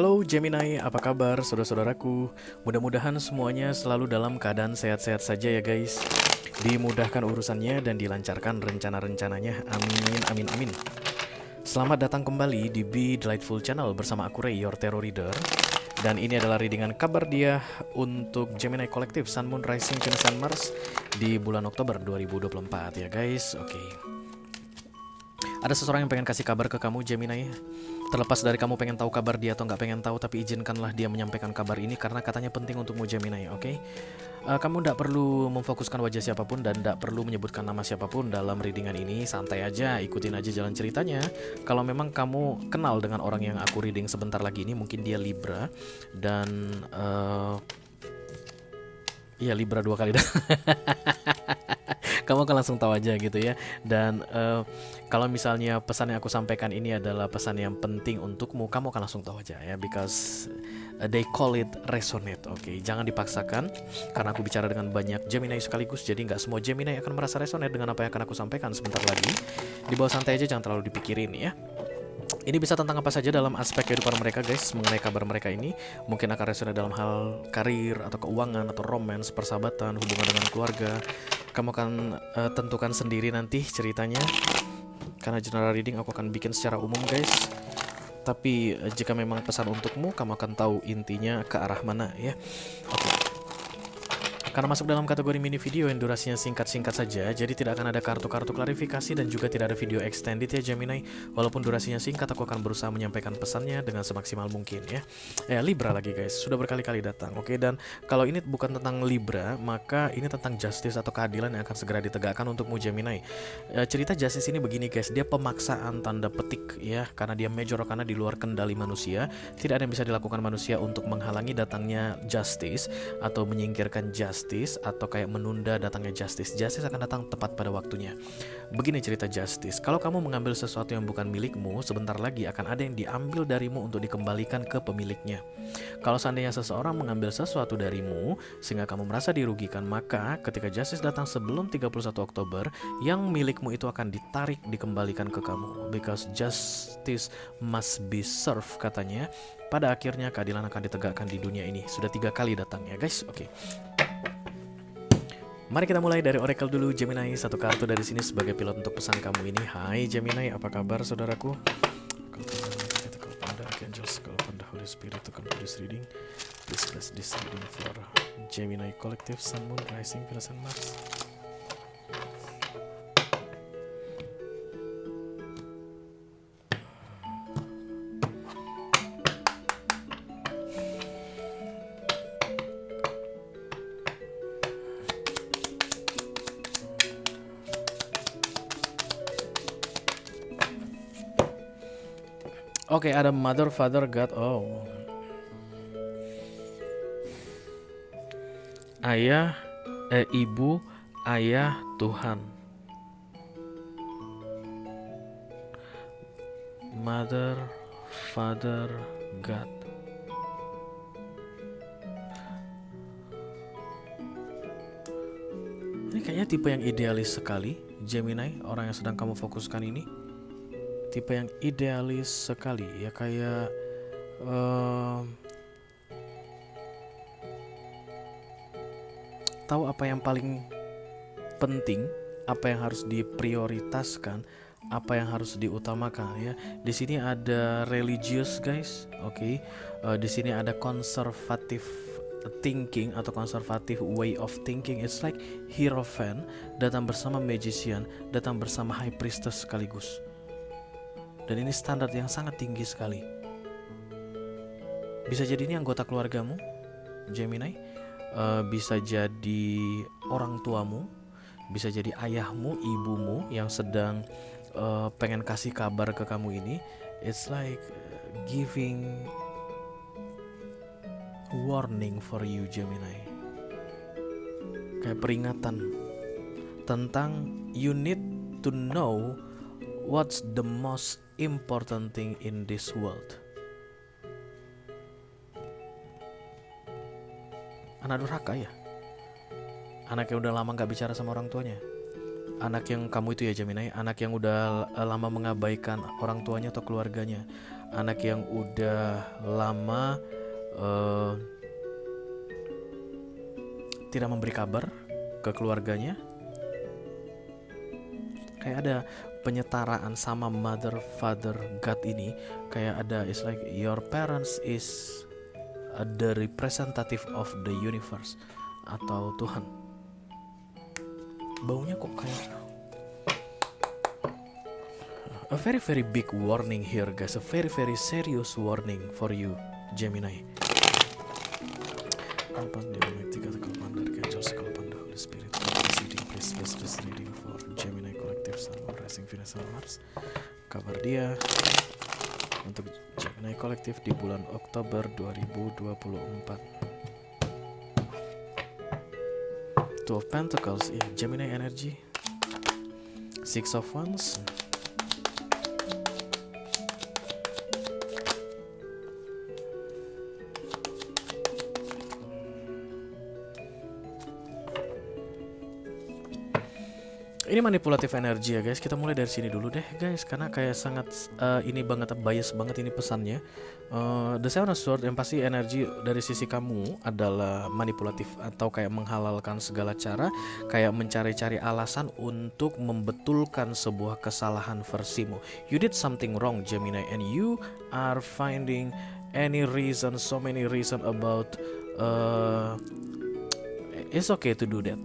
Halo Gemini, apa kabar saudara-saudaraku? Mudah-mudahan semuanya selalu dalam keadaan sehat-sehat saja ya guys. Dimudahkan urusannya dan dilancarkan rencana-rencananya. Amin, amin, amin. Selamat datang kembali di Be Delightful Channel bersama aku Ray, your tarot reader. Dan ini adalah readingan kabar dia untuk Gemini Collective Sun, Moon, Rising, Venus, dan Mars di bulan Oktober 2024 ya guys. Oke. Ada seseorang yang pengen kasih kabar ke kamu Gemini. Terlepas dari kamu pengen tahu kabar dia atau nggak pengen tahu, tapi izinkanlah dia menyampaikan kabar ini karena katanya penting untukmu Gemini, oke? Kamu tidak perlu memfokuskan wajah siapapun dan tidak perlu menyebutkan nama siapapun dalam readingan ini. Santai aja, ikutin aja jalan ceritanya. Kalau memang kamu kenal dengan orang yang aku reading sebentar lagi ini, mungkin dia Libra dan iya Libra 2 kali dah. Kamu akan langsung tahu aja gitu ya. Dan kalau misalnya pesan yang aku sampaikan ini adalah pesan yang penting untukmu, kamu akan langsung tahu aja ya, because they call it resonate. Oke, jangan dipaksakan karena aku bicara dengan banyak Gemini sekaligus, jadi nggak semua Gemini akan merasa resonate dengan apa yang akan aku sampaikan sebentar lagi. Dibawa santai aja, jangan terlalu dipikirin ya. Ini bisa tentang apa saja dalam aspek kehidupan mereka guys. Mengenai kabar mereka ini mungkin akan resonate dalam hal karir atau keuangan atau romance, persahabatan, hubungan dengan keluarga. Kamu akan tentukan sendiri nanti ceritanya. Karena general reading aku akan bikin secara umum guys. Tapi jika memang pesan untukmu, kamu akan tahu intinya ke arah mana ya. Oke. Karena masuk dalam kategori mini video yang durasinya singkat-singkat saja, jadi tidak akan ada kartu-kartu klarifikasi dan juga tidak ada video extended ya Gemini. Walaupun durasinya singkat, aku akan berusaha menyampaikan pesannya dengan semaksimal mungkin ya. Libra lagi guys, sudah berkali-kali datang. Oke, dan kalau ini bukan tentang Libra, maka ini tentang justice atau keadilan yang akan segera ditegakkan untukmu Gemini. Cerita justice ini begini guys, dia pemaksaan tanda petik ya, karena dia major karena di luar kendali manusia. Tidak ada yang bisa dilakukan manusia untuk menghalangi datangnya justice atau menyingkirkan justice atau kayak menunda datangnya justice. Justice akan datang tepat pada waktunya. Begini cerita justice. Kalau kamu mengambil sesuatu yang bukan milikmu, sebentar lagi akan ada yang diambil darimu untuk dikembalikan ke pemiliknya. Kalau seandainya seseorang mengambil sesuatu darimu sehingga kamu merasa dirugikan, maka ketika justice datang sebelum 31 Oktober, yang milikmu itu akan ditarik, dikembalikan ke kamu. Because justice must be served katanya. Pada akhirnya keadilan akan ditegakkan di dunia ini. Sudah 3 kali datang ya guys. Oke. Mari kita mulai dari oracle dulu Gemini. Satu kartu dari sini sebagai pilot untuk pesan kamu ini. Hai Gemini, apa kabar saudaraku? Kalau pada Archangels, kalau pada Holy Spirit to complete this reading, please bless this reading for Gemini Collective, Sun, Moon, Rising, Venus, and Mars. Oke, ada Mother, Father, God. Oh, ayah, ibu, ayah, Tuhan. Mother, Father, God. Ini kayaknya tipe yang idealis sekali Gemini, orang yang sedang kamu fokuskan ini. Tipe yang idealis sekali ya, kayak tahu apa yang paling penting, apa yang harus diprioritaskan, apa yang harus diutamakan ya. Di sini ada religious guys, oke. Di sini ada conservative thinking atau conservative way of thinking. It's like Hierophant datang bersama magician, datang bersama high priestess sekaligus. Dan ini standar yang sangat tinggi sekali. Bisa jadi ini anggota keluargamu Gemini, bisa jadi orang tuamu, bisa jadi ayahmu, ibumu yang sedang pengen kasih kabar ke kamu ini. It's like giving warning for you Gemini, kayak peringatan tentang you need to know what's the most important thing in this world. Anak durhaka ya, anak yang udah lama gak bicara sama orang tuanya. Anak yang kamu itu ya Gemini, anak yang udah lama mengabaikan orang tuanya atau keluarganya. anak yang udah lama tidak memberi kabar ke keluarganya. Kayak ada penyetaraan sama mother, father, God ini. Kayak ada, it's like your parents is the representative of the universe, atau Tuhan. Baunya kok kayak a very very big warning here guys, a very very serious warning for you Gemini. Please reading for Gemini Collective Sun, Rising, Venus, and Mars. Kabar dia untuk Gemini Collective di bulan Oktober 2024. Two of Pentacles, ya, Gemini energy. Six of Wands. Ini manipulatif energi ya guys. Kita mulai dari sini dulu deh guys, karena kayak sangat ini banget, bias banget ini pesannya. The Seven of Swords yang pasti energi dari sisi kamu adalah manipulatif atau kayak menghalalkan segala cara, kayak mencari-cari alasan untuk membetulkan sebuah kesalahan versimu. You did something wrong Gemini and you are finding any reason, so many reason about it's okay to do that.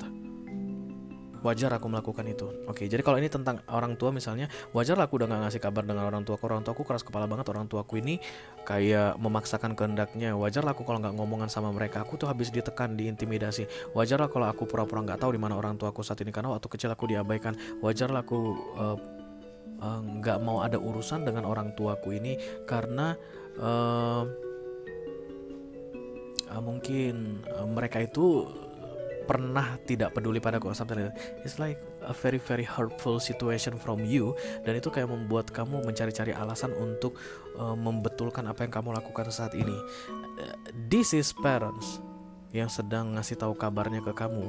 Wajar aku melakukan itu. Oke, jadi kalau ini tentang orang tua misalnya, wajar aku udah gak ngasih kabar dengan orang tuaku. Orang tuaku keras kepala banget. Orang tuaku ini kayak memaksakan kehendaknya. Wajar aku kalau nggak ngomongan sama mereka. Aku tuh habis ditekan, diintimidasi. Wajar kalau aku pura-pura nggak tahu di mana orang tuaku saat ini, karena waktu kecil aku diabaikan. Wajar aku nggak mau ada urusan dengan orang tuaku ini karena mungkin mereka itu pernah tidak peduli padaku, something like that. It's like a very very hurtful situation from you, dan itu kayak membuat kamu mencari-cari alasan untuk membetulkan apa yang kamu lakukan saat ini. This is parents yang sedang ngasih tahu kabarnya ke kamu,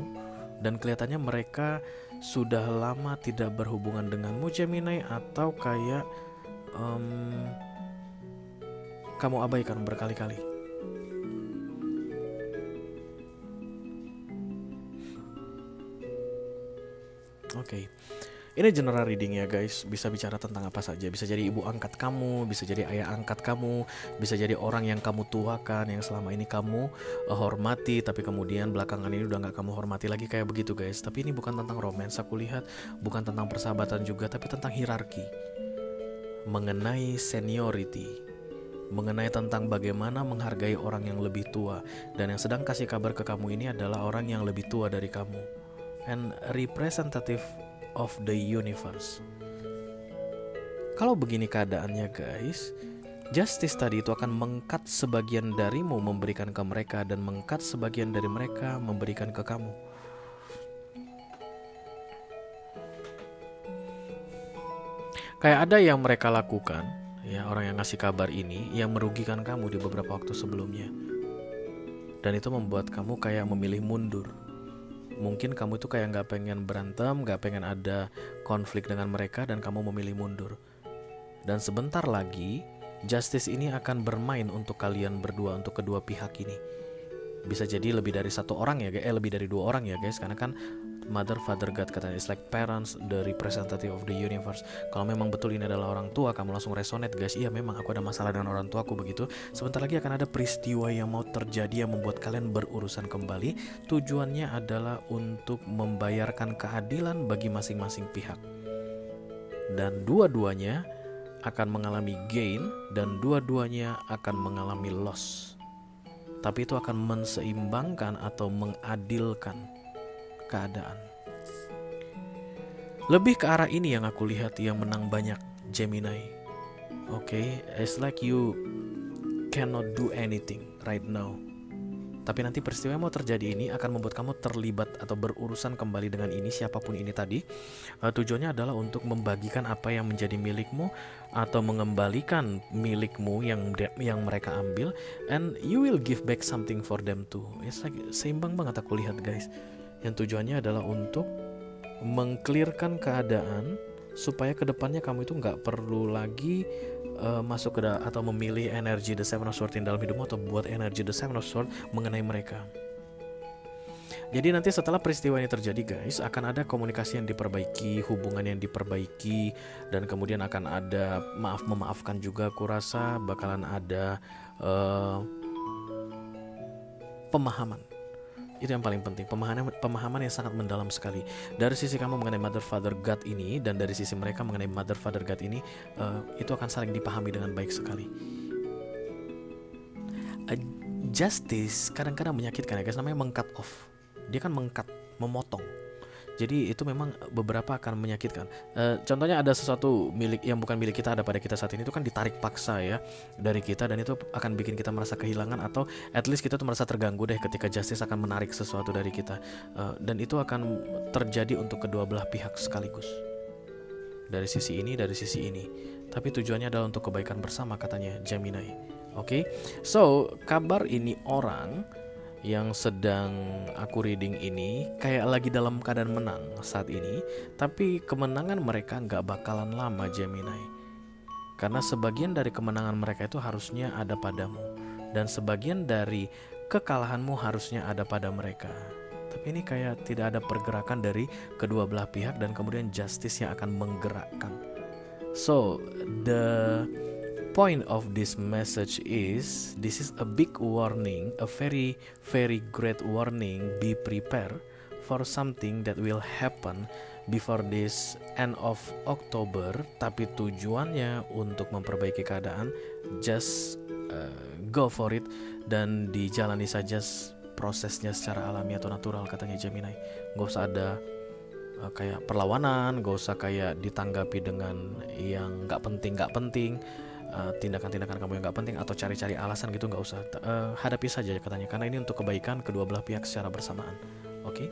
dan kelihatannya mereka sudah lama tidak berhubungan denganmu Gemini, atau kayak kamu abaikan berkali-kali. Oke, ini general reading ya guys. Bisa bicara tentang apa saja. Bisa jadi ibu angkat kamu, bisa jadi ayah angkat kamu, bisa jadi orang yang kamu tuakan, yang selama ini kamu hormati, tapi kemudian belakangan ini udah gak kamu hormati lagi, kayak begitu guys. Tapi ini bukan tentang romance, aku lihat bukan tentang persahabatan juga, tapi tentang hierarki, mengenai seniority, mengenai tentang bagaimana menghargai orang yang lebih tua. Dan yang sedang kasih kabar ke kamu ini adalah orang yang lebih tua dari kamu, and representative of the universe. Kalau begini keadaannya guys, justice tadi itu akan mengkat sebagian darimu memberikan ke mereka, dan mengkat sebagian dari mereka memberikan ke kamu. Kayak ada yang mereka lakukan, ya, orang yang ngasih kabar ini yang merugikan kamu di beberapa waktu sebelumnya, dan itu membuat kamu kayak memilih mundur. Mungkin kamu itu kayak gak pengen berantem, gak pengen ada konflik dengan mereka, dan kamu memilih mundur. Dan sebentar lagi justice ini akan bermain untuk kalian berdua, untuk kedua pihak ini. Bisa jadi lebih dari satu orang ya, lebih dari dua orang ya guys, karena kan mother, father, God katanya, it's like parents, the representative of the universe. Kalau memang betul ini adalah orang tua, kamu langsung resonate guys. Iya, memang aku ada masalah dengan orang tuaku begitu. Sebentar lagi akan ada peristiwa yang mau terjadi yang membuat kalian berurusan kembali. Tujuannya adalah untuk membayarkan keadilan bagi masing-masing pihak, dan dua-duanya akan mengalami gain dan dua-duanya akan mengalami loss. Tapi itu akan menseimbangkan atau mengadilkan keadaan. Lebih ke arah ini yang aku lihat, yang menang banyak Gemini. Oke, it's like you cannot do anything right now. Tapi nanti peristiwa yang mau terjadi ini akan membuat kamu terlibat atau berurusan kembali dengan ini, siapapun ini tadi. Tujuannya adalah untuk membagikan apa yang menjadi milikmu atau mengembalikan milikmu yang mereka ambil, and you will give back something for them too. It's like seimbang banget aku lihat guys. Yang tujuannya adalah untuk mengclearkan keadaan supaya kedepannya kamu itu nggak perlu lagi masuk ke atau memilih energi The Seven of Swords dalam hidupmu, atau buat energi The Seven of Swords mengenai mereka. Jadi nanti setelah peristiwa ini terjadi guys, akan ada komunikasi yang diperbaiki, hubungan yang diperbaiki, dan kemudian akan ada memaafkan juga. Aku rasa bakalan ada pemahaman. Itu yang paling penting, pemahaman yang sangat mendalam sekali dari sisi kamu mengenai Mother Father God ini, dan dari sisi mereka mengenai Mother Father God ini. Itu akan saling dipahami dengan baik sekali. Justice kadang-kadang menyakitkan ya guys, namanya meng-cut off. Dia kan meng-cut, memotong. Jadi itu memang beberapa akan menyakitkan. Contohnya ada sesuatu milik yang bukan milik kita ada pada kita saat ini, itu kan ditarik paksa ya dari kita, dan itu akan bikin kita merasa kehilangan, atau at least kita tuh merasa terganggu deh ketika justice akan menarik sesuatu dari kita. Dan itu akan terjadi untuk kedua belah pihak sekaligus. Dari sisi ini, dari sisi ini. Tapi tujuannya adalah untuk kebaikan bersama katanya Gemini. Oke. So, kabar ini orang yang sedang aku reading ini kayak lagi dalam keadaan menang saat ini, tapi kemenangan mereka nggak bakalan lama Gemini, karena sebagian dari kemenangan mereka itu harusnya ada padamu, dan sebagian dari kekalahanmu harusnya ada pada mereka. Tapi ini kayak tidak ada pergerakan dari kedua belah pihak, dan kemudian justice yang akan menggerakkan. So the point of this message is, this is a big warning, a very very great warning. Be prepared for something that will happen before this end of October, tapi tujuannya untuk memperbaiki keadaan. Just go for it, dan dijalani saja prosesnya secara alami atau natural katanya Gemini. Gak usah ada kayak perlawanan, gak usah kayak ditanggapi dengan yang gak penting, tindakan-tindakan kamu yang gak penting, atau cari-cari alasan gitu, gak usah. Hadapi saja katanya, karena ini untuk kebaikan kedua belah pihak secara bersamaan. Oke?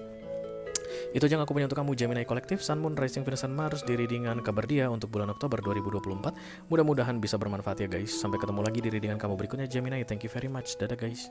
Itu aja yang aku punya untuk kamu Gemini Kolektif, Sun, Moon, Rising, Venus, dan Mars di readingan kabar dia untuk bulan Oktober 2024. Mudah-mudahan bisa bermanfaat ya guys. Sampai ketemu lagi di readingan kamu berikutnya Gemini. Thank you very much. Dadah guys.